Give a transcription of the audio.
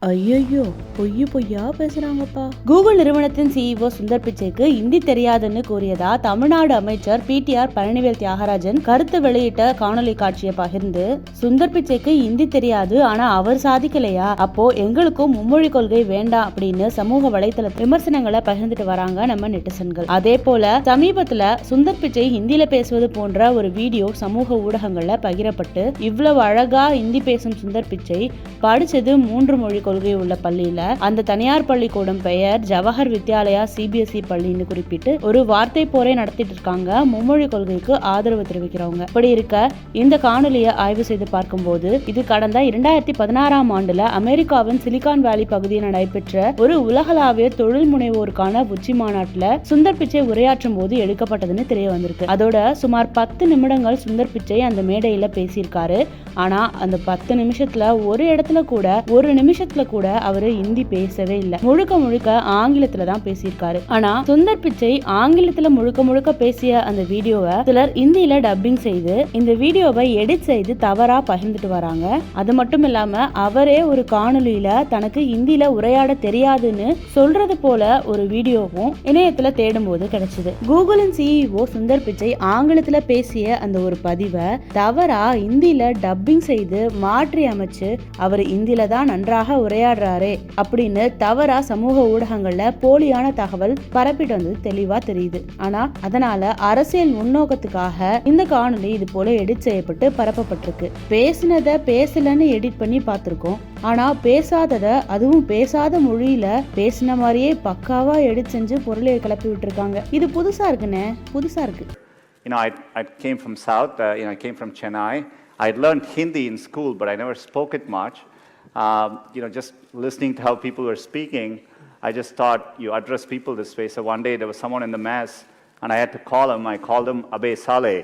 ஐயோ, பொய்யா பேசுறாங்கப்பா. கூகுள் நிறுவனத்தின் சிஇஓ சுந்தர் பிச்சைக்கு இந்தி தெரியாதுன்னு கூறியதா தமிழ்நாடு அமைச்சர் பிடிஆர் பழனிவேல் தியாகராஜன் கருத்து வெளியிட்ட காணொலி காட்சியை பகிர்ந்து, சுந்தர் பிச்சைக்கு இந்தி தெரியாது, ஆனா அவர் சாதிக்கலையா, அப்போ எங்களுக்கும் மும்மொழி கொள்கை வேண்டாம் அப்படின்னு சமூக வலைதள விமர்சனங்களை பகிர்ந்துட்டு வராங்க நம்ம நெட்டிசன்கள். அதே போல சமீபத்துல சுந்தர் பிச்சை ஹிந்தியில பேசுவது போன்ற ஒரு வீடியோ சமூக ஊடகங்கள்ல பகிரப்பட்டு, இவ்வளவு அழகா ஹிந்தி பேசும் சுந்தர் பிச்சை படிச்சது 3 மொழி கொள்கை உள்ள பள்ளியில, அந்த தனியார் பள்ளிக்கூடம் பெயர் ஜவஹர் வித்யாலயா சிபிஎஸ்இ பள்ளின்னு குறிப்பிட்டு ஒரு வார்த்தை போரே நடத்திட்டு இருக்காங்க மும்மொழி கொள்கைக்கு ஆதரவு தெரிவிக்கிறவங்க. இப்படி இருக்க இந்த காணொலியை ஆய்வு செய்து பார்க்கும்போது, இது கடந்த 2016ஆம் ஆண்டுல அமெரிக்காவின் சிலிகான் வேலி பகுதியில் நடைபெற்ற ஒரு உலகளாவிய தொழில் முனைவோருக்கான உச்சி மாநாட்டுல சுந்தர் பிச்சை உரையாற்றும் போது எடுக்கப்பட்டதுன்னு தெரிய வந்திருக்கு. அதோட சுமார் 10 நிமிடங்கள் சுந்தர் பிச்சை அந்த மேடையில பேசியிருக்காரு. ஆனா அந்த 10 நிமிஷத்துல ஒரு நிமிஷத்துல கூட அவரு ஹிந்தி பேசவே இல்லை. முழுக்க ஆங்கிலத்துல தான் பேசியிருக்காரு. ஆனா சுந்தர் பிச்சை ஆங்கிலத்துல முழுக்க பேசிய அந்த வீடியோவை சிலர் இந்தியில டப்பிங் செய்து இந்த வீடியோவை எடிட் செய்து தவறா பகிர்ந்துட்டு வராங்க. அது மட்டும் இல்லாம அவரே ஒரு காணொலியில தனக்கு ஹிந்தியில உரையாட தெரியாதுன்னு சொல்றது போல ஒரு வீடியோவும் இணையத்துல தேடும் போது கிடைச்சது. கூகுளின் சிஇஓ சுந்தர் பிச்சை ஆங்கிலத்துல பேசிய அந்த ஒரு பதிவை தவறா இந்தியில டப்பிங் செய்து மாற்றி அமைச்சு அவர் இந்தியில தான் நன்றாக உரையாடுறாரே அப்படின்னு தவறா சமூக ஊடகங்கள்ல போலியான தகவல் பரப்பிட்டு வந்தது தெளிவா தெரியுது. ஆனா அதனால அரசியல் முன்னோக்கத்துக்காக இந்த காணொலி இது போல எடிட் செய்யப்பட்டு பரப்பப்பட்டிருக்கு. பேசினத பேசலன்னு எடிட் பண்ணி பார்த்திருக்கோம். ஆனா பேசாதத, அதுவும் பேசாத மொழியில பேசின மாதிரியே பக்காவா எடிட் செஞ்சு பொருளை கிளப்பி விட்டுருக்காங்க. இது புதுசா இருக்குன்னு புதுசா இருக்கு. I came from South. I came from Chennai. I'd learned Hindi in school, but I never spoke it much. Just listening to how people were speaking, I just thought you address people this way. So one day there was someone in the mass, and I had to call him. I called him Abe Saleh.